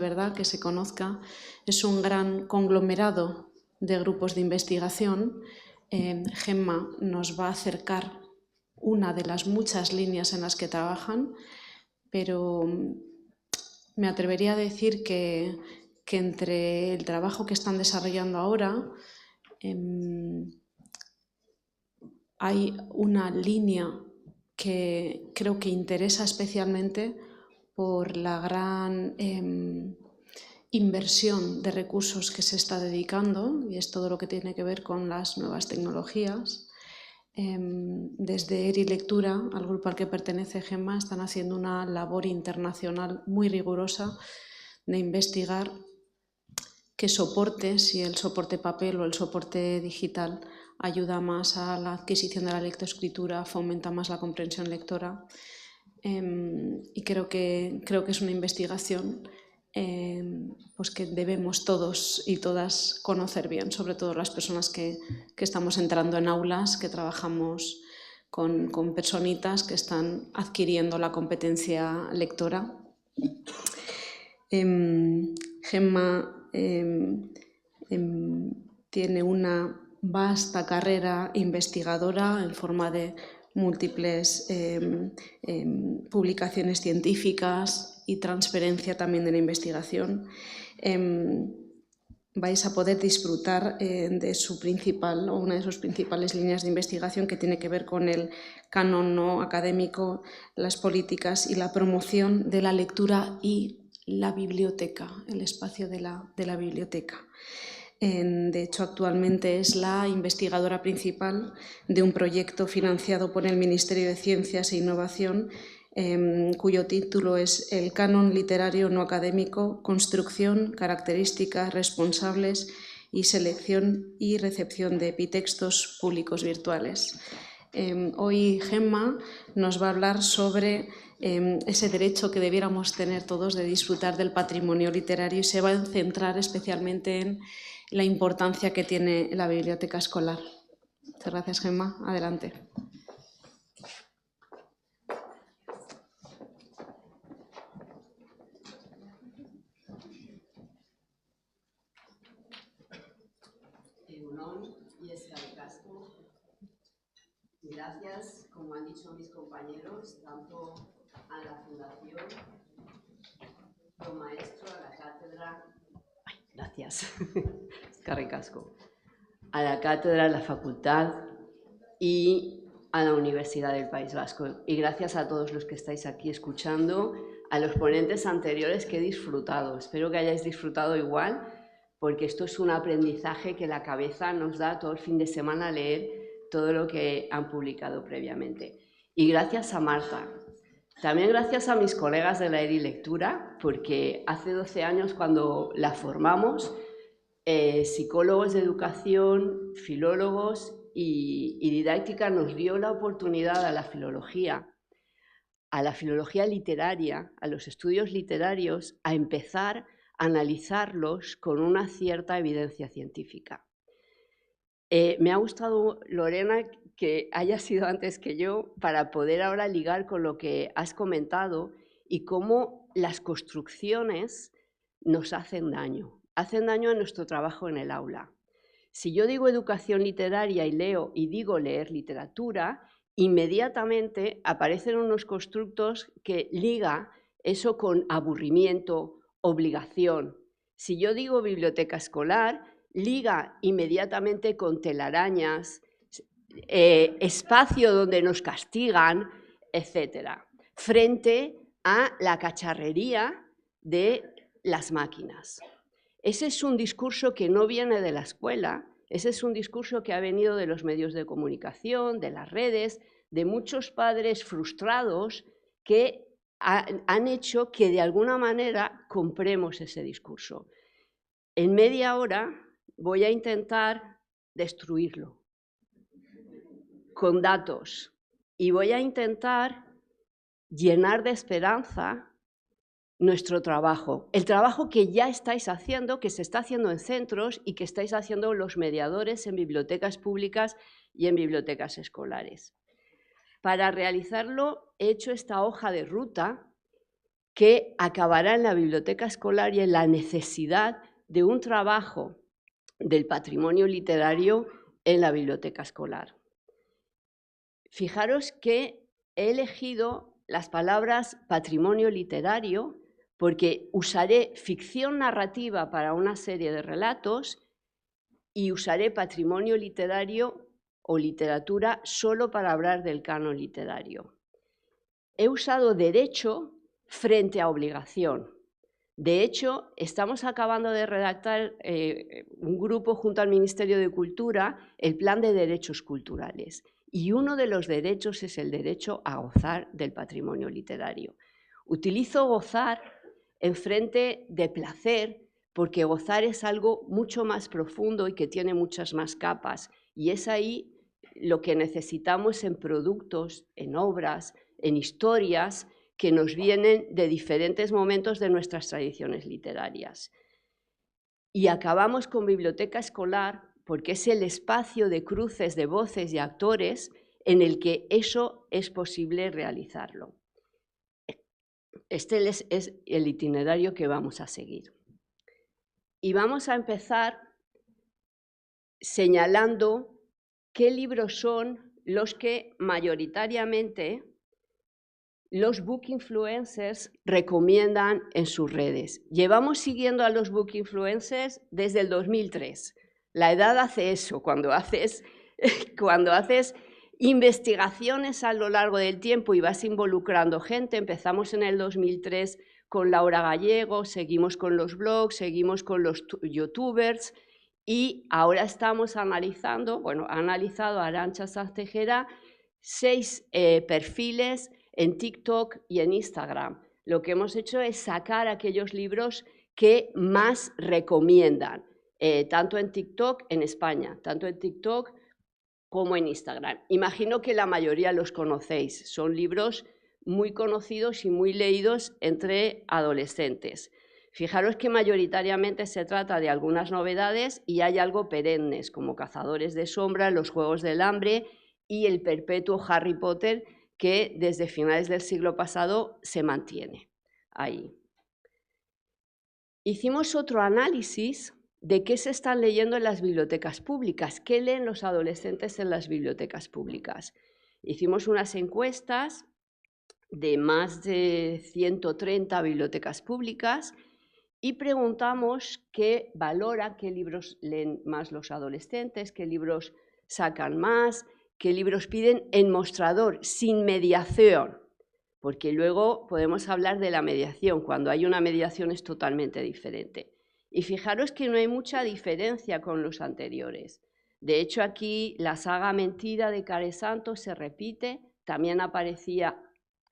verdad que se conozca, es un gran conglomerado de grupos de investigación. Gemma nos va a acercar una de las muchas líneas en las que trabajan, pero me atrevería a decir que entre el trabajo que están desarrollando ahora hay una línea que creo que interesa especialmente por la gran inversión de recursos que se está dedicando, y es todo lo que tiene que ver con las nuevas tecnologías. Desde ERI Lectura, al grupo al que pertenece Gemma, están haciendo una labor internacional muy rigurosa de investigar qué soporte, si el soporte papel o el soporte digital ayuda más a la adquisición de la lectoescritura, fomenta más la comprensión lectora. Y creo que es una investigación pues que debemos todos y todas conocer bien, sobre todo las personas que estamos entrando en aulas, que trabajamos con personitas que están adquiriendo la competencia lectora. Gemma tiene una vasta carrera investigadora en forma de múltiples publicaciones científicas y transferencia también de la investigación. Vais a poder disfrutar de su principal o una de sus principales líneas de investigación, que tiene que ver con el canon no académico, las políticas y la promoción de la lectura y la biblioteca, el espacio de la biblioteca. De hecho, actualmente es la investigadora principal de un proyecto financiado por el Ministerio de Ciencias e Innovación, cuyo título es El canon literario no académico, construcción, características, responsables y selección y recepción de epitextos públicos virtuales. Hoy Gemma nos va a hablar sobre ese derecho que debiéramos tener todos de disfrutar del patrimonio literario, y se va a centrar especialmente en la importancia que tiene la biblioteca escolar. Muchas gracias, Gemma. Adelante. Gracias, como han dicho mis compañeros, tanto a la Fundación, como maestro, a la cátedra. Gracias, eskerrik asko. A la cátedra, a la facultad y a la Universidad del País Vasco. Y gracias a todos los que estáis aquí escuchando, a los ponentes anteriores que he disfrutado. Espero que hayáis disfrutado igual, porque esto es un aprendizaje que la cabeza nos da todo el fin de semana a leer todo lo que han publicado previamente. Y gracias a Marta. También gracias a mis colegas de la ERI Lectura, porque hace 12 años cuando la formamos, psicólogos de educación, filólogos y didáctica nos dio la oportunidad a la filología literaria, a los estudios literarios, a empezar a analizarlos con una cierta evidencia científica. Me ha gustado, Lorena, que haya sido antes que yo, para poder ahora ligar con lo que has comentado y cómo las construcciones nos hacen daño a nuestro trabajo en el aula. Si yo digo educación literaria y leo y digo leer literatura, inmediatamente aparecen unos constructos que liga eso con aburrimiento, obligación. Si yo digo biblioteca escolar, liga inmediatamente con telarañas, espacio donde nos castigan, etc. Frente a la cacharrería de las máquinas. Ese es un discurso que no viene de la escuela, ese es un discurso que ha venido de los medios de comunicación, de las redes, de muchos padres frustrados que han hecho que de alguna manera compremos ese discurso. En media hora voy a intentar destruirlo con datos y voy a intentar llenar de esperanza nuestro trabajo, el trabajo que ya estáis haciendo, que se está haciendo en centros y que estáis haciendo los mediadores en bibliotecas públicas y en bibliotecas escolares. Para realizarlo he hecho esta hoja de ruta que acabará en la biblioteca escolar y en la necesidad de un trabajo del patrimonio literario en la biblioteca escolar. Fijaros que he elegido las palabras patrimonio literario porque usaré ficción narrativa para una serie de relatos y usaré patrimonio literario o literatura solo para hablar del canon literario. He usado derecho frente a obligación. De hecho, estamos acabando de redactar un grupo junto al Ministerio de Cultura el Plan de Derechos Culturales. Y uno de los derechos es el derecho a gozar del patrimonio literario. Utilizo gozar en frente de placer porque gozar es algo mucho más profundo y que tiene muchas más capas. Y es ahí lo que necesitamos en productos, en obras, en historias que nos vienen de diferentes momentos de nuestras tradiciones literarias. Y acabamos con biblioteca escolar porque es el espacio de cruces de voces y actores en el que eso es posible realizarlo. Este es el itinerario que vamos a seguir. Y vamos a empezar señalando qué libros son los que mayoritariamente los book influencers recomiendan en sus redes. Llevamos siguiendo a los book influencers desde el 2003. La edad hace eso, cuando haces investigaciones a lo largo del tiempo y vas involucrando gente. Empezamos en el 2003 con Laura Gallego, seguimos con los blogs, seguimos con los youtubers y ahora estamos analizando, ha analizado Arantxa Sanz Tejera 6 perfiles en TikTok y en Instagram. Lo que hemos hecho es sacar aquellos libros que más recomiendan, tanto en TikTok en España, tanto en TikTok como en Instagram. Imagino que la mayoría los conocéis, son libros muy conocidos y muy leídos entre adolescentes. Fijaros que mayoritariamente se trata de algunas novedades y hay algo perennes, como Cazadores de Sombra, Los Juegos del Hambre y el perpetuo Harry Potter, que desde finales del siglo pasado se mantiene ahí. Hicimos otro análisis de qué se están leyendo en las bibliotecas públicas, qué leen los adolescentes en las bibliotecas públicas. Hicimos unas encuestas de más de 130 bibliotecas públicas y preguntamos qué valoran, qué libros leen más los adolescentes, qué libros sacan más, qué libros piden en mostrador, sin mediación, porque luego podemos hablar de la mediación. Cuando hay una mediación es totalmente diferente. Y fijaros que no hay mucha diferencia con los anteriores. De hecho, aquí la saga Mentira de Care Santos se repite, también aparecía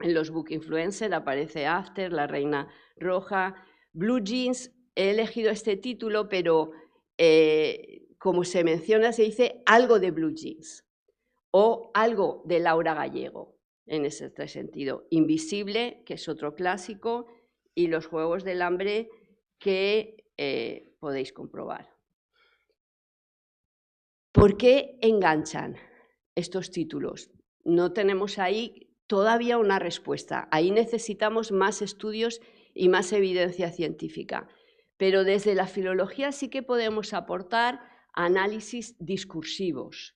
en los book influencers, aparece After, La Reina Roja, Blue Jeans. He elegido este título, pero como se menciona, se dice algo de Blue Jeans o algo de Laura Gallego, en ese sentido. Invisible, que es otro clásico, y Los Juegos del Hambre, que podéis comprobar. ¿Por qué enganchan estos títulos? No tenemos ahí todavía una respuesta. Ahí necesitamos más estudios y más evidencia científica. Pero desde la filología sí que podemos aportar análisis discursivos.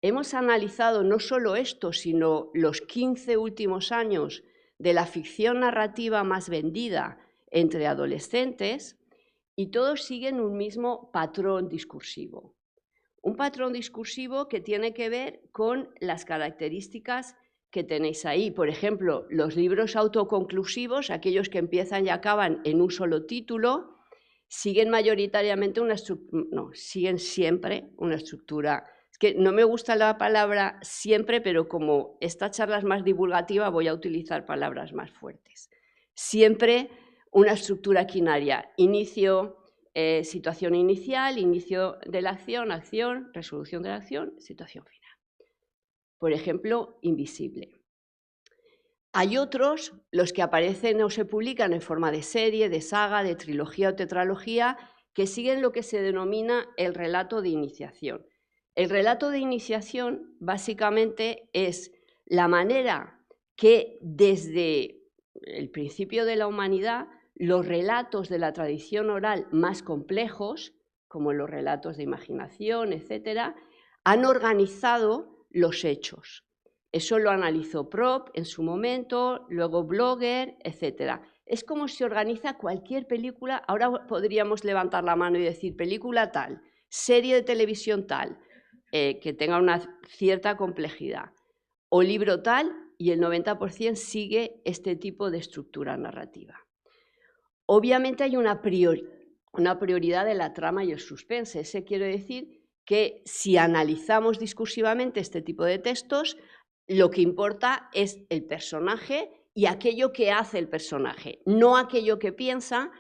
Hemos analizado no solo esto, sino los 15 últimos años de la ficción narrativa más vendida entre adolescentes y todos siguen un mismo patrón discursivo. Un patrón discursivo que tiene que ver con las características que tenéis ahí. Por ejemplo, los libros autoconclusivos, aquellos que empiezan y acaban en un solo título, siguen mayoritariamente siguen siempre una estructura. Es que no me gusta la palabra siempre, pero como esta charla es más divulgativa, voy a utilizar palabras más fuertes. Siempre una estructura quinaria, inicio, situación inicial, inicio de la acción, acción, resolución de la acción, situación final. Por ejemplo, Invisible. Hay otros, los que aparecen o se publican en forma de serie, de saga, de trilogía o tetralogía, que siguen lo que se denomina el relato de iniciación. El relato de iniciación básicamente es la manera que desde el principio de la humanidad, los relatos de la tradición oral más complejos, como los relatos de imaginación, etcétera, han organizado los hechos. Eso lo analizó Propp en su momento, luego Blogger, etcétera. Es como se organiza cualquier película. Ahora podríamos levantar la mano y decir película tal, serie de televisión tal, que tenga una cierta complejidad, o libro tal, y el 90% sigue este tipo de estructura narrativa. Obviamente hay una prioridad de la trama y el suspense. Eso quiere decir que si analizamos discursivamente este tipo de textos, lo que importa es el personaje y aquello que hace el personaje, no aquello que piensa,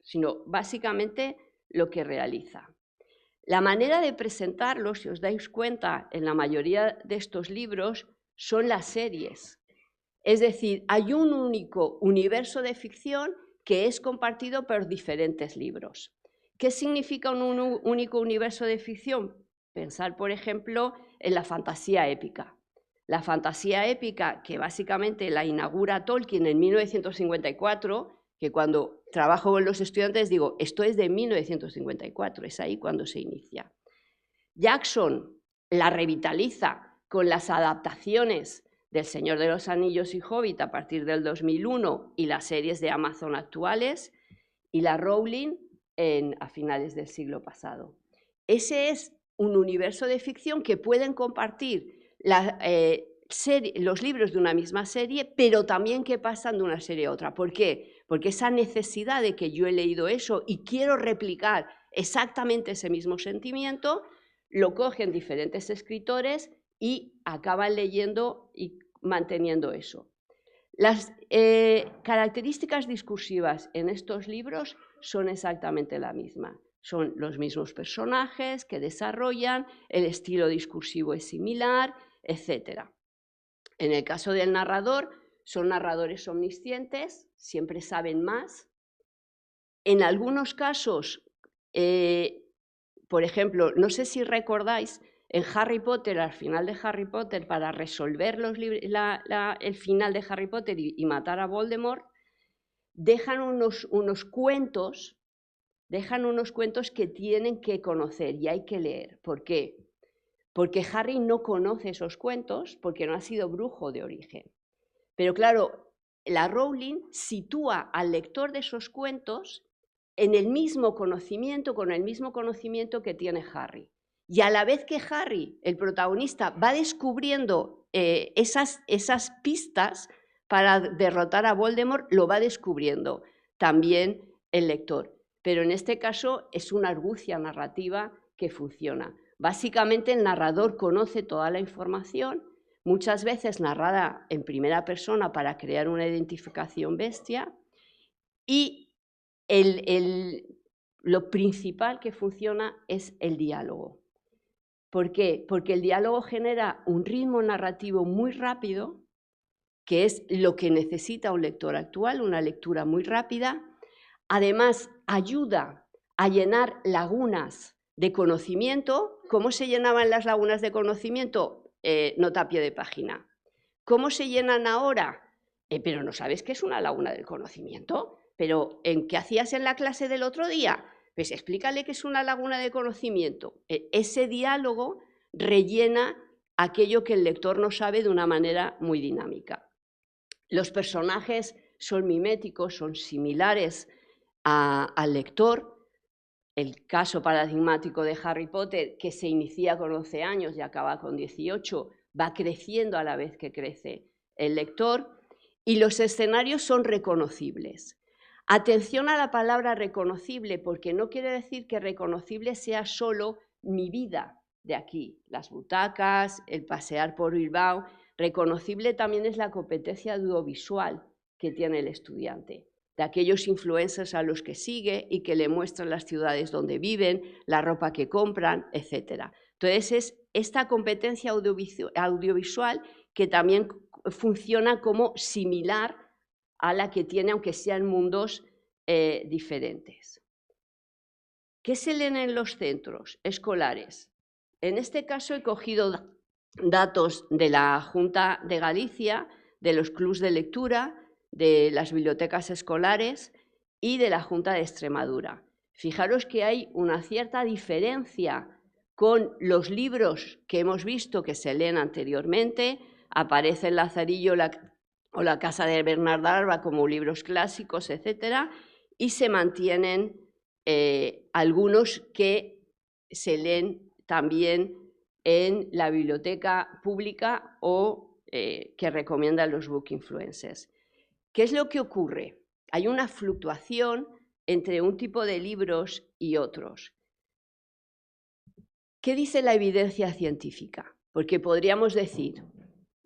sino básicamente lo que realiza. La manera de presentarlos, si os dais cuenta, en la mayoría de estos libros, son las series. Es decir, hay un único universo de ficción que es compartido por diferentes libros. ¿Qué significa un único universo de ficción? Pensar, por ejemplo, en la fantasía épica. La fantasía épica, que básicamente la inaugura Tolkien en 1954, que cuando trabajo con los estudiantes digo, esto es de 1954, es ahí cuando se inicia. Jackson la revitaliza con las adaptaciones del Señor de los Anillos y Hobbit a partir del 2001 y las series de Amazon actuales, y la Rowling a finales del siglo pasado. Ese es un universo de ficción que pueden compartir los libros de una misma serie, pero también que pasan de una serie a otra. ¿Por qué? Porque esa necesidad de que yo he leído eso y quiero replicar exactamente ese mismo sentimiento, lo cogen diferentes escritores y acaban leyendo y manteniendo eso. Las características discursivas en estos libros son exactamente la misma. Son los mismos personajes que desarrollan, el estilo discursivo es similar, etc. En el caso del narrador, son narradores omniscientes, siempre saben más. En algunos casos, por ejemplo, no sé si recordáis, en Harry Potter, al final de Harry Potter, para resolver el final de Harry Potter y matar a Voldemort, dejan unos cuentos que tienen que conocer y hay que leer. ¿Por qué? Porque Harry no conoce esos cuentos porque no ha sido brujo de origen. Pero claro, la Rowling sitúa al lector de esos cuentos en el mismo conocimiento, con el mismo conocimiento que tiene Harry. Y a la vez que Harry, el protagonista, va descubriendo esas pistas para derrotar a Voldemort, lo va descubriendo también el lector. Pero en este caso es una argucia narrativa que funciona. Básicamente el narrador conoce toda la información, muchas veces narrada en primera persona para crear una identificación bestia, y lo principal que funciona es el diálogo. ¿Por qué? Porque el diálogo genera un ritmo narrativo muy rápido, que es lo que necesita un lector actual, una lectura muy rápida. Además, ayuda a llenar lagunas de conocimiento. ¿Cómo se llenaban las lagunas de conocimiento? Nota a pie de página. ¿Cómo se llenan ahora? Pero no sabes qué es una laguna del conocimiento. ¿Pero en qué hacías en la clase del otro día? Pues explícale qué es una laguna de conocimiento. Ese diálogo rellena aquello que el lector no sabe de una manera muy dinámica. Los personajes son miméticos, son similares al lector. El caso paradigmático de Harry Potter, que se inicia con 11 años y acaba con 18, va creciendo a la vez que crece el lector, y los escenarios son reconocibles. Atención a la palabra reconocible, porque no quiere decir que reconocible sea solo mi vida de aquí, las butacas, el pasear por Bilbao. Reconocible también es la competencia audiovisual que tiene el estudiante, de aquellos influencers a los que sigue y que le muestran las ciudades donde viven, la ropa que compran, etc. Entonces es esta competencia audiovisual que también funciona como similar a la que tiene, aunque sean mundos diferentes. ¿Qué se leen en los centros escolares? En este caso he cogido datos de la Junta de Galicia de los clubs de lectura, de las bibliotecas escolares y de la Junta de Extremadura. Fijaros que hay una cierta diferencia con los libros que hemos visto que se leen anteriormente. Aparece el Lazarillo o la Casa de Bernard Alba como libros clásicos, etcétera, y se mantienen algunos que se leen también en la biblioteca pública o que recomiendan los book influencers. ¿Qué es lo que ocurre? Hay una fluctuación entre un tipo de libros y otros. ¿Qué dice la evidencia científica? Porque podríamos decir,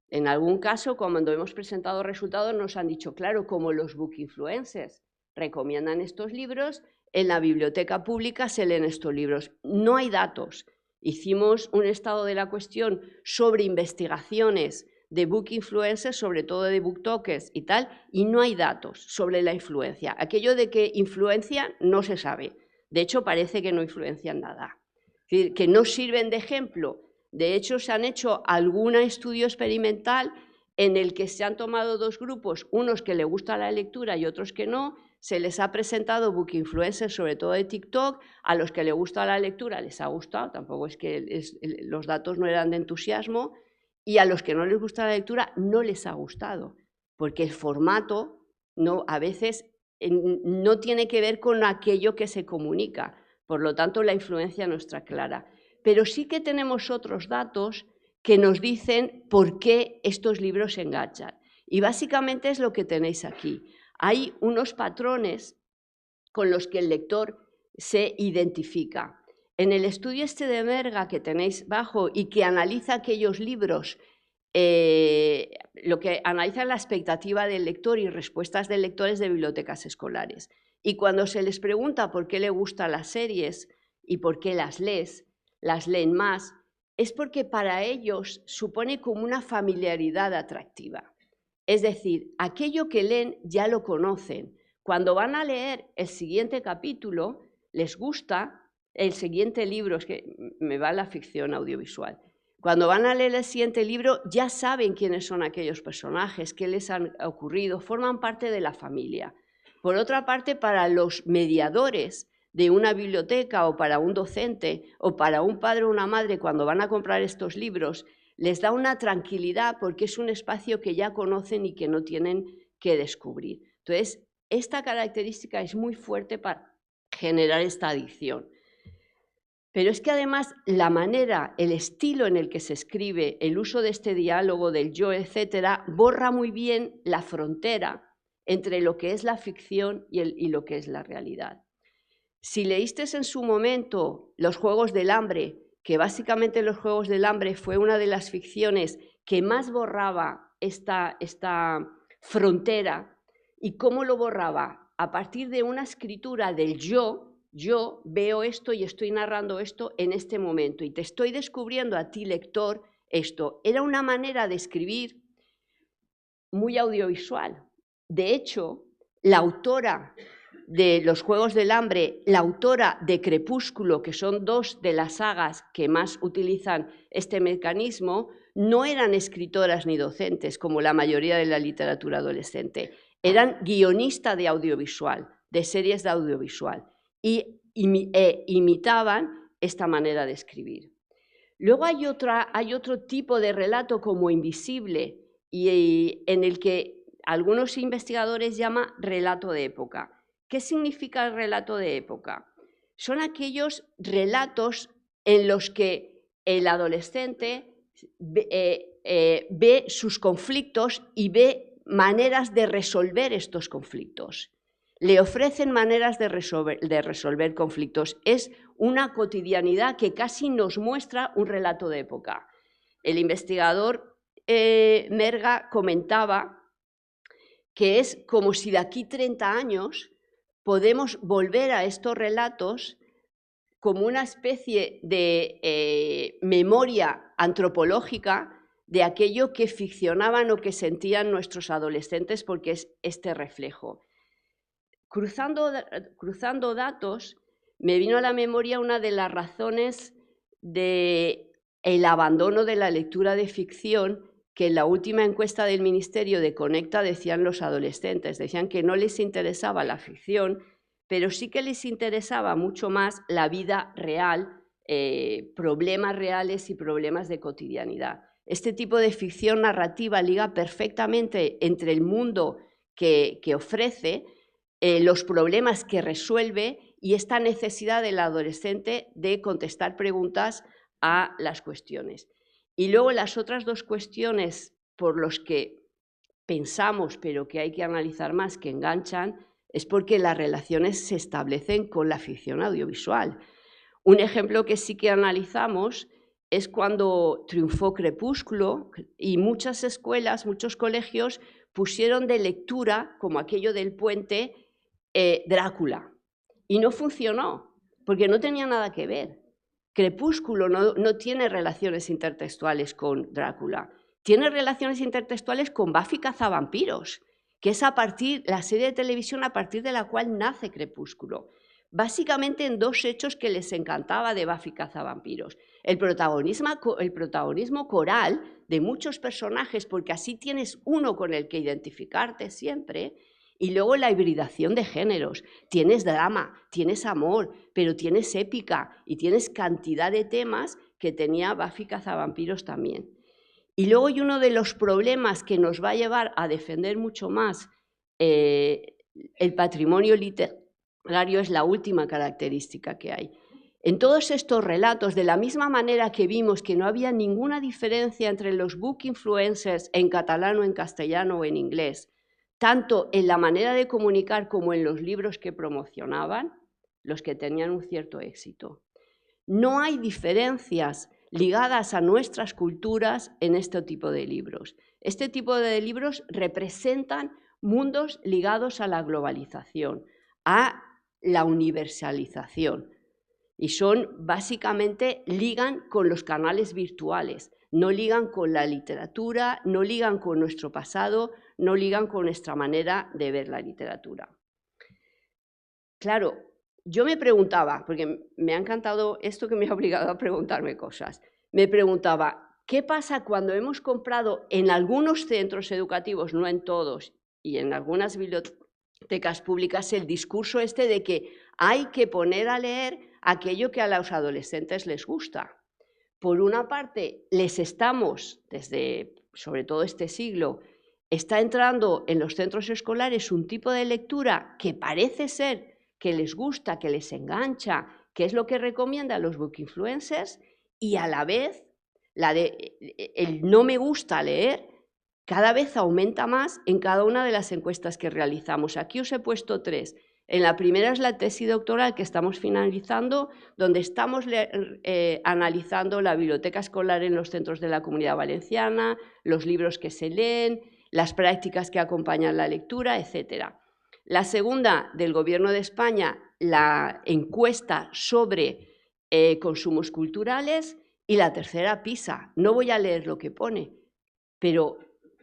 en algún caso, cuando hemos presentado resultados, nos han dicho, claro, como los book influencers recomiendan estos libros, en la biblioteca pública se leen estos libros. No hay datos. Hicimos un estado de la cuestión sobre investigaciones de book influencers, sobre todo de booktokers y tal, y no hay datos sobre la influencia. Aquello de que influencian no se sabe. De hecho, parece que no influencian nada. Es decir, que no sirven de ejemplo. De hecho, se han hecho algún estudio experimental en el que se han tomado dos grupos, unos que les gusta la lectura y otros que no. Se les ha presentado book influencers, sobre todo de TikTok. A los que les gusta la lectura les ha gustado, tampoco es que los datos no eran de entusiasmo, y a los que no les gusta la lectura no les ha gustado, porque el formato a veces no tiene que ver con aquello que se comunica. Por lo tanto, la influencia no está clara. Pero sí que tenemos otros datos que nos dicen por qué estos libros se enganchan. Y básicamente es lo que tenéis aquí. Hay unos patrones con los que el lector se identifica. En el estudio de Merga que tenéis bajo y que analiza aquellos libros, lo que analiza es la expectativa del lector y respuestas de lectores de bibliotecas escolares. Y cuando se les pregunta por qué le gustan las series y por qué las leen más, es porque para ellos supone como una familiaridad atractiva. Es decir, aquello que leen ya lo conocen. Cuando van a leer el siguiente capítulo, les gusta el siguiente libro, es que me va la ficción audiovisual. Cuando van a leer el siguiente libro, ya saben quiénes son aquellos personajes, qué les han ocurrido, forman parte de la familia. Por otra parte, para los mediadores de una biblioteca o para un docente o para un padre o una madre, cuando van a comprar estos libros, les da una tranquilidad porque es un espacio que ya conocen y que no tienen que descubrir. Entonces, esta característica es muy fuerte para generar esta adicción. Pero es que además la manera, el estilo en el que se escribe, el uso de este diálogo del yo, etcétera, borra muy bien la frontera entre lo que es la ficción y lo que es la realidad. Si leísteis en su momento Los Juegos del Hambre, que básicamente Los Juegos del Hambre fue una de las ficciones que más borraba esta frontera, ¿y cómo lo borraba? A partir de una escritura del yo veo esto y estoy narrando esto en este momento y te estoy descubriendo a ti, lector, esto. Era una manera de escribir muy audiovisual. De hecho, la autora de Los Juegos del Hambre, la autora de Crepúsculo, que son dos de las sagas que más utilizan este mecanismo, no eran escritoras ni docentes, como la mayoría de la literatura adolescente. Eran guionistas de audiovisual, de series de audiovisual, y imitaban esta manera de escribir. Luego hay otro tipo de relato como invisible, y en el que algunos investigadores llaman relato de época. ¿Qué significa el relato de época? Son aquellos relatos en los que el adolescente ve sus conflictos y ve maneras de resolver estos conflictos. Le ofrecen maneras de resolver conflictos. Es una cotidianidad que casi nos muestra un relato de época. El investigador Merga comentaba que es como si de aquí 30 años podemos volver a estos relatos como una especie de memoria antropológica de aquello que ficcionaban o que sentían nuestros adolescentes, porque es este reflejo. Cruzando datos, me vino a la memoria una de las razones del abandono de la lectura de ficción que en la última encuesta del Ministerio de Conecta decían los adolescentes, decían que no les interesaba la ficción, pero sí que les interesaba mucho más la vida real, problemas reales y problemas de cotidianidad. Este tipo de ficción narrativa liga perfectamente entre el mundo que ofrece, los problemas que resuelve y esta necesidad del adolescente de contestar preguntas a las cuestiones. Y luego las otras dos cuestiones por las que pensamos, pero que hay que analizar más, que enganchan, es porque las relaciones se establecen con la ficción audiovisual. Un ejemplo que sí que analizamos es cuando triunfó Crepúsculo y muchas escuelas, muchos colegios pusieron de lectura, como aquello del puente, Drácula. Y no funcionó, porque no tenía nada que ver. Crepúsculo no tiene relaciones intertextuales con Drácula, tiene relaciones intertextuales con Buffy cazavampiros, que es la serie de televisión a partir de la cual nace Crepúsculo. Básicamente en dos hechos que les encantaba de Buffy cazavampiros. El protagonismo coral de muchos personajes, porque así tienes uno con el que identificarte siempre, y luego la hibridación de géneros. Tienes drama, tienes amor, pero tienes épica y tienes cantidad de temas que tenía Buffy cazavampiros también. Y luego hay uno de los problemas que nos va a llevar a defender mucho más el patrimonio literario, es la última característica que hay. En todos estos relatos, de la misma manera que vimos que no había ninguna diferencia entre los book influencers en catalán o en castellano o en inglés, tanto en la manera de comunicar como en los libros que promocionaban, los que tenían un cierto éxito. No hay diferencias ligadas a nuestras culturas en este tipo de libros. Este tipo de libros representan mundos ligados a la globalización, a la universalización, y básicamente ligan con los canales virtuales, no ligan con la literatura, no ligan con nuestro pasado, no ligan con nuestra manera de ver la literatura. Claro, yo me preguntaba, porque me ha encantado esto que me ha obligado a preguntarme cosas, me preguntaba, ¿qué pasa cuando hemos comprado en algunos centros educativos, no en todos, y en algunas bibliotecas públicas, el discurso este de que hay que poner a leer aquello que a los adolescentes les gusta? Por una parte, les estamos, desde sobre todo este siglo, está entrando en los centros escolares un tipo de lectura que parece ser que les gusta, que les engancha, que es lo que recomiendan los book influencers, y a la vez el no me gusta leer cada vez aumenta más en cada una de las encuestas que realizamos. Aquí os he puesto 3. En la primera es la tesis doctoral que estamos finalizando, donde estamos analizando la biblioteca escolar en los centros de la Comunidad Valenciana, los libros que se leen, las prácticas que acompañan la lectura, etc. La segunda, del Gobierno de España, la encuesta sobre consumos culturales, y la tercera, PISA. No voy a leer lo que pone, pero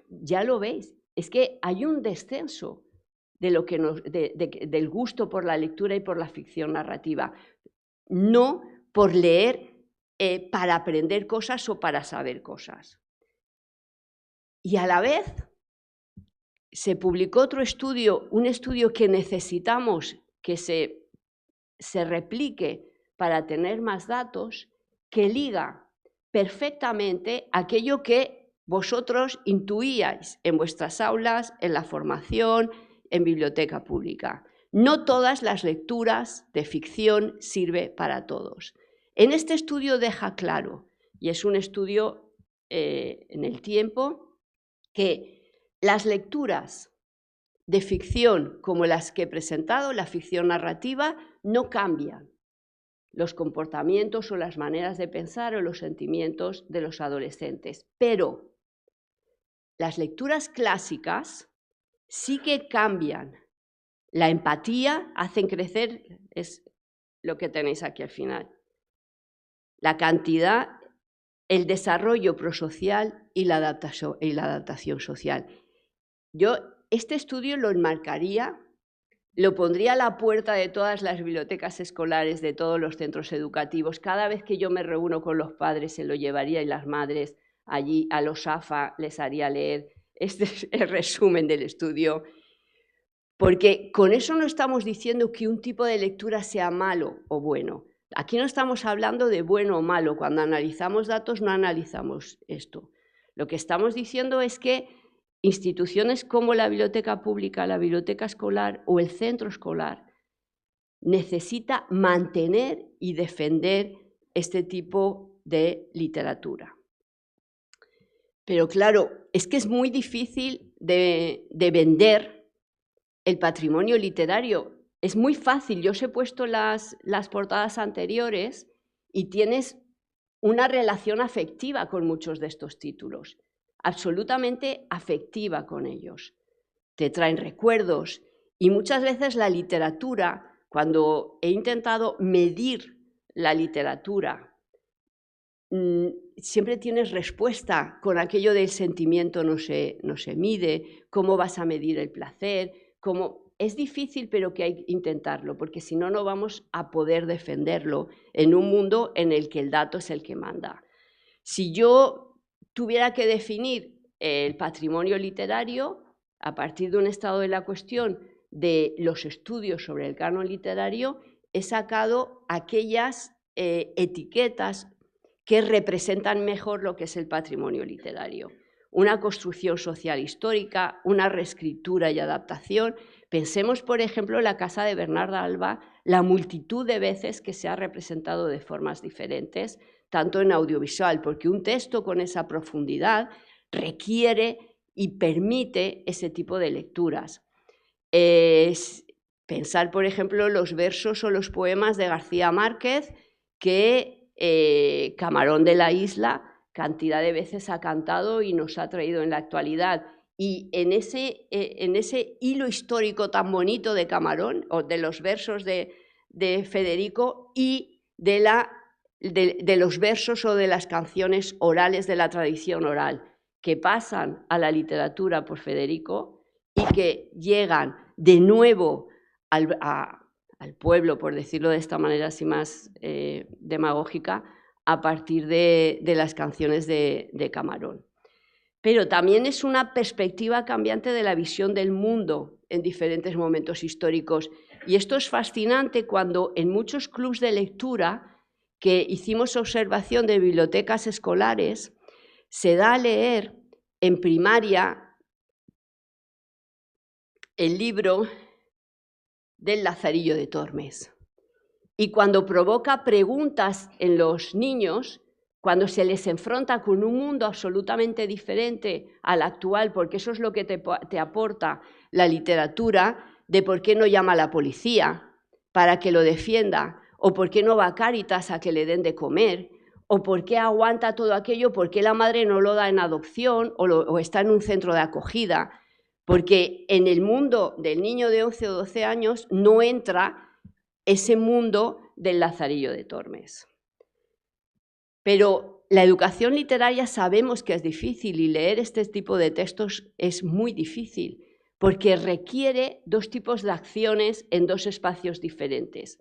ya lo veis, es que hay un descenso del gusto por la lectura y por la ficción narrativa, no por leer para aprender cosas o para saber cosas. Y a la vez se publicó otro estudio, un estudio que necesitamos que se replique para tener más datos, que liga perfectamente aquello que vosotros intuíais en vuestras aulas, en la formación, en biblioteca pública. No todas las lecturas de ficción sirven para todos. En este estudio deja claro, y es un estudio en el tiempo, que las lecturas de ficción como las que he presentado, la ficción narrativa, no cambian los comportamientos o las maneras de pensar o los sentimientos de los adolescentes, pero las lecturas clásicas sí que cambian. La empatía hacen crecer, es lo que tenéis aquí al final. La cantidad, el desarrollo prosocial y la adaptación social. Yo este estudio lo enmarcaría, lo pondría a la puerta de todas las bibliotecas escolares, de todos los centros educativos. Cada vez que yo me reúno con los padres, se lo llevaría y las madres allí a los AFA les haría leer este es el resumen del estudio, porque con eso no estamos diciendo que un tipo de lectura sea malo o bueno. Aquí no estamos hablando de bueno o malo. Cuando analizamos datos no analizamos esto. Lo que estamos diciendo es que instituciones como la biblioteca pública, la biblioteca escolar o el centro escolar necesita mantener y defender este tipo de literatura. Pero claro, es que es muy difícil de vender el patrimonio literario. Es muy fácil, yo os he puesto las portadas anteriores y tienes una relación afectiva con muchos de estos títulos, absolutamente afectiva con ellos. Te traen recuerdos y muchas veces la literatura, cuando he intentado medir la literatura, siempre tienes respuesta con aquello del sentimiento no se mide, cómo vas a medir el placer, es difícil, pero que hay que intentarlo, porque si no, no vamos a poder defenderlo en un mundo en el que el dato es el que manda. Si yo tuviera que definir el patrimonio literario a partir de un estado de la cuestión de los estudios sobre el canon literario, he sacado aquellas etiquetas que representan mejor lo que es el patrimonio literario. Una construcción social histórica, una reescritura y adaptación. Pensemos, por ejemplo, en la casa de Bernarda Alba, la multitud de veces que se ha representado de formas diferentes, tanto en audiovisual, porque un texto con esa profundidad requiere y permite ese tipo de lecturas. Pensar, por ejemplo, los versos o los poemas de García Márquez, que Camarón de la Isla cantidad de veces ha cantado y nos ha traído en la actualidad. Y en ese hilo histórico tan bonito de Camarón, o de los versos de Federico y de los versos o de las canciones orales de la tradición oral, que pasan a la literatura por Federico y que llegan de nuevo al pueblo, por decirlo de esta manera así más demagógica, a partir de las canciones de Camarón. Pero también es una perspectiva cambiante de la visión del mundo en diferentes momentos históricos. Y esto es fascinante cuando en muchos clubs de lectura que hicimos observación de bibliotecas escolares, se da a leer en primaria el libro del Lazarillo de Tormes. Y cuando provoca preguntas en los niños, cuando se les enfrenta con un mundo absolutamente diferente al actual, porque eso es lo que te aporta la literatura, de por qué no llama a la policía para que lo defienda, o por qué no va a Cáritas a que le den de comer, o por qué aguanta todo aquello, por qué la madre no lo da en adopción o está en un centro de acogida, porque en el mundo del niño de 11 o 12 años no entra ese mundo del Lazarillo de Tormes. Pero la educación literaria sabemos que es difícil y leer este tipo de textos es muy difícil porque requiere dos tipos de acciones en dos espacios diferentes.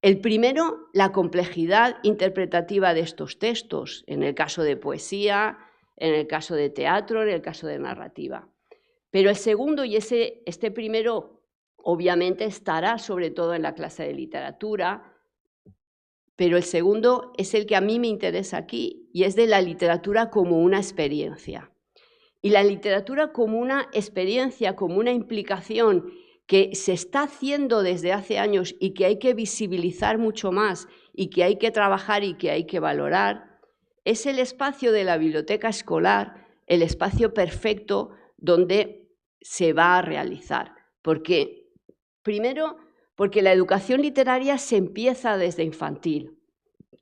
El primero, la complejidad interpretativa de estos textos, en el caso de poesía, en el caso de teatro, en el caso de narrativa. Pero el segundo, y este primero obviamente estará sobre todo en la clase de literatura, pero el segundo es el que a mí me interesa aquí y es de la literatura como una experiencia. Y la literatura como una experiencia, como una implicación que se está haciendo desde hace años y que hay que visibilizar mucho más y que hay que trabajar y que hay que valorar, es el espacio de la biblioteca escolar, el espacio perfecto donde se va a realizar. ¿Por qué? Primero, porque la educación literaria se empieza desde infantil,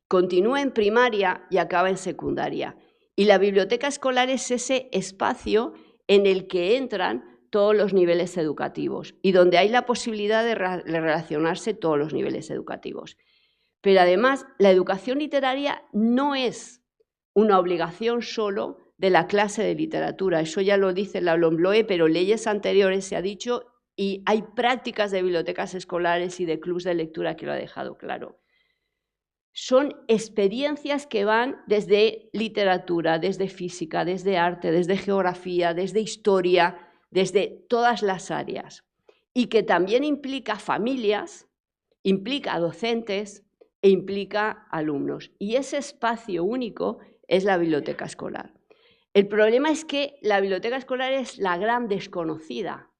continúa en primaria y acaba en secundaria. Y la biblioteca escolar es ese espacio en el que entran todos los niveles educativos y donde hay la posibilidad de relacionarse todos los niveles educativos. Pero además, la educación literaria no es una obligación solo de la clase de literatura. Eso ya lo dice la LOMLOE, pero leyes anteriores se ha dicho y hay prácticas de bibliotecas escolares y de clubs de lectura que lo ha dejado claro. son experiencias que van desde literatura, desde física, desde arte, desde geografía, desde historia, desde todas las áreas. Y que también implica familias, implica docentes e implica alumnos. Y ese espacio único es la biblioteca escolar. El problema es que la biblioteca escolar es la gran desconocida.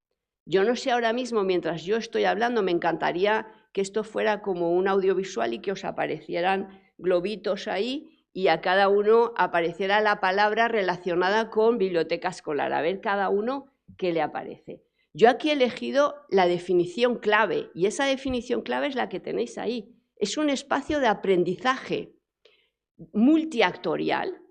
Yo no sé ahora mismo, mientras yo estoy hablando, me encantaría que esto fuera como un audiovisual y que os aparecieran globitos ahí y a cada uno apareciera la palabra relacionada con biblioteca escolar, a ver cada uno qué le aparece. Yo aquí he elegido la definición clave y esa definición clave es la que tenéis ahí. Es un espacio de aprendizaje multiactorial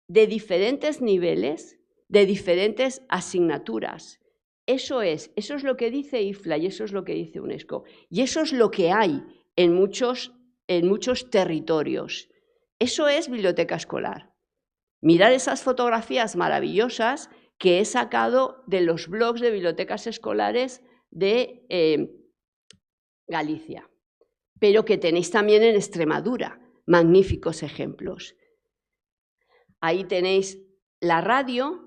de diferentes niveles, de diferentes asignaturas. Eso es lo que dice IFLA y eso es lo que dice UNESCO. Y eso es lo que hay en muchos territorios. Eso es biblioteca escolar. Mirad esas fotografías maravillosas que he sacado de los blogs de bibliotecas escolares de Galicia, pero que tenéis también en Extremadura. Magníficos ejemplos. Ahí tenéis la radio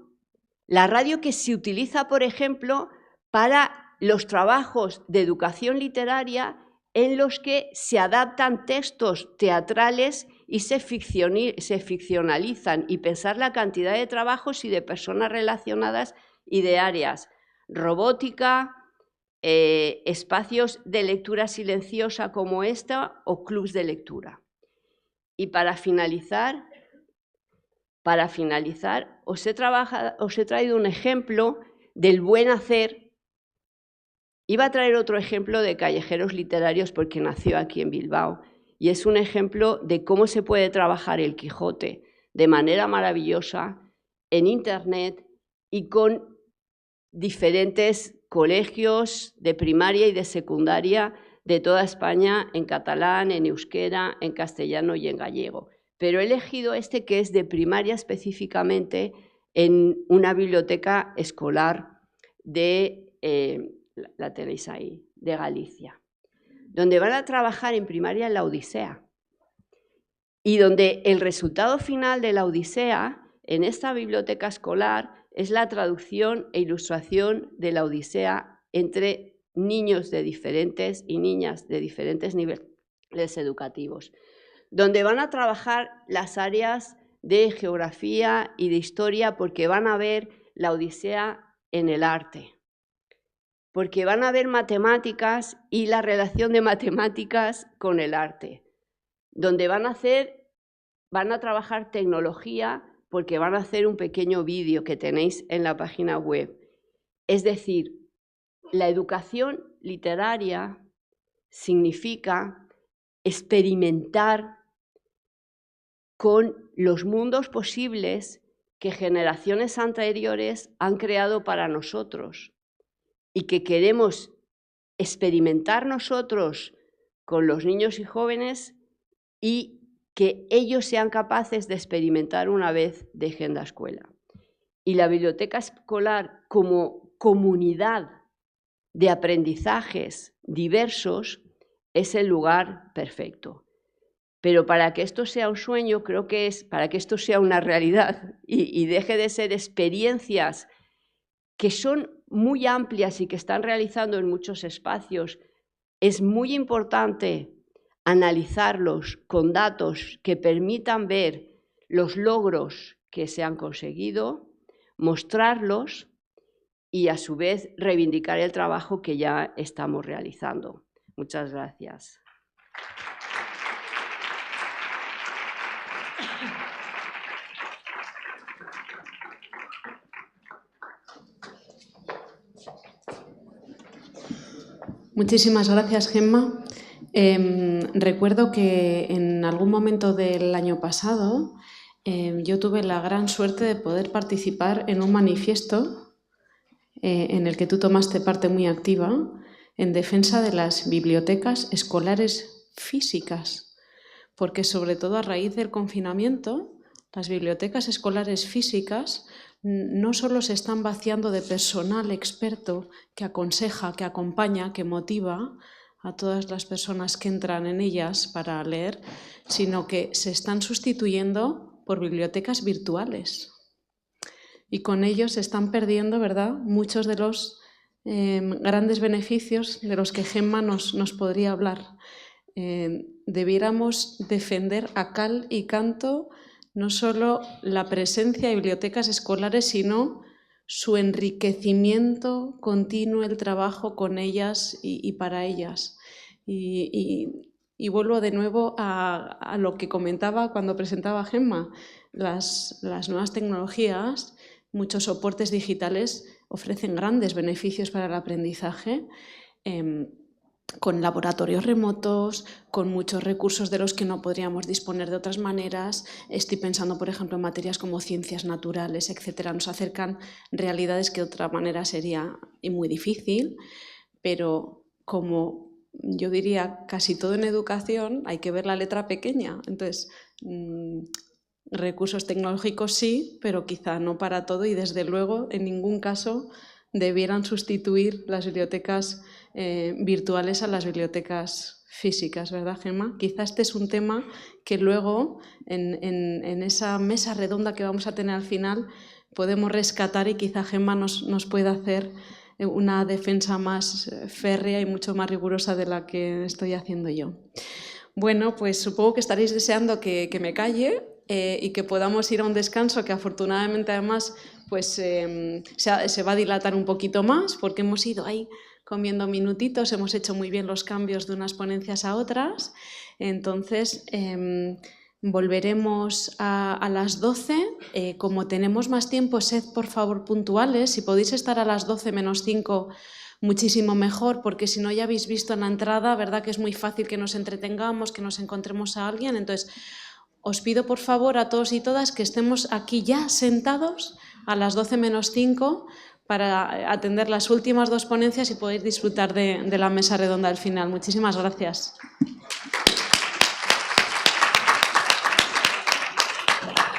que se utiliza, por ejemplo, para los trabajos de educación literaria en los que se adaptan textos teatrales y se ficcionalizan, y pensar la cantidad de trabajos y de personas relacionadas y de áreas. Robótica, espacios de lectura silenciosa como esta o clubs de lectura. Y para finalizar, os he traído un ejemplo del buen hacer. Iba a traer otro ejemplo de Callejeros Literarios porque nació aquí en Bilbao y es un ejemplo de cómo se puede trabajar el Quijote de manera maravillosa en Internet y con diferentes colegios de primaria y de secundaria de toda España en catalán, en euskera, en castellano y en gallego. Pero he elegido este que es de primaria específicamente en una biblioteca escolar de, la tenéis ahí, de Galicia, donde van a trabajar en primaria en la Odisea y donde el resultado final de la Odisea en esta biblioteca escolar es la traducción e ilustración de la Odisea entre niños de diferentes y niñas de diferentes niveles educativos, donde van a trabajar las áreas de geografía y de historia porque van a ver la Odisea en el arte, porque van a ver matemáticas y la relación de matemáticas con el arte, donde van a trabajar tecnología porque van a hacer un pequeño vídeo que tenéis en la página web. Es decir, la educación literaria significa experimentar con los mundos posibles que generaciones anteriores han creado para nosotros y que queremos experimentar nosotros con los niños y jóvenes y que ellos sean capaces de experimentar una vez dejen la escuela. Y la biblioteca escolar como comunidad de aprendizajes diversos es el lugar perfecto. Pero para que esto sea un sueño, creo que es para que esto sea una realidad y deje de ser experiencias que son muy amplias y que están realizando en muchos espacios, es muy importante analizarlos con datos que permitan ver los logros que se han conseguido, mostrarlos y a su vez reivindicar el trabajo que ya estamos realizando. Muchas gracias. Muchísimas gracias, Gemma. Recuerdo que en algún momento del año pasado yo tuve la gran suerte de poder participar en un manifiesto en el que tú tomaste parte muy activa en defensa de las bibliotecas escolares físicas, porque sobre todo a raíz del confinamiento, las bibliotecas escolares físicas no solo se están vaciando de personal experto que aconseja, que acompaña, que motiva a todas las personas que entran en ellas para leer, sino que se están sustituyendo por bibliotecas virtuales. Y con ello se están perdiendo, ¿verdad?, muchos de los grandes beneficios de los que Gemma nos podría hablar. Debiéramos defender a cal y canto no solo la presencia de bibliotecas escolares, sino su enriquecimiento continuo, el trabajo con ellas y para ellas. Y vuelvo de nuevo a lo que comentaba cuando presentaba a Gemma. Las nuevas tecnologías, muchos soportes digitales ofrecen grandes beneficios para el aprendizaje, con laboratorios remotos, con muchos recursos de los que no podríamos disponer de otras maneras. Estoy pensando, por ejemplo, en materias como ciencias naturales, etcétera. Nos acercan realidades que de otra manera sería muy difícil, pero como yo diría casi todo en educación, hay que ver la letra pequeña. Entonces, recursos tecnológicos sí, pero quizá no para todo, y desde luego en ningún caso debieran sustituir las bibliotecas virtuales a las bibliotecas físicas, ¿verdad, Gemma? Quizá este es un tema que luego en esa mesa redonda que vamos a tener al final podemos rescatar, y quizá Gemma nos pueda hacer una defensa más férrea y mucho más rigurosa de la que estoy haciendo yo. Bueno, pues supongo que estaréis deseando que me calle y que podamos ir a un descanso, que afortunadamente además pues, se va a dilatar un poquito más, porque hemos ido ahí comiendo minutitos, hemos hecho muy bien los cambios de unas ponencias a otras. Entonces volveremos a las 12. Como tenemos más tiempo, sed por favor puntuales. Si podéis estar a las 12 menos 5, muchísimo mejor, porque si no, ya habéis visto en la entrada, ¿verdad?, que es muy fácil que nos entretengamos, que nos encontremos a alguien. Entonces, os pido por favor a todos y todas que estemos aquí ya sentados a las 12 menos 5 para atender las últimas 2 ponencias y poder disfrutar de la mesa redonda al final. Muchísimas gracias.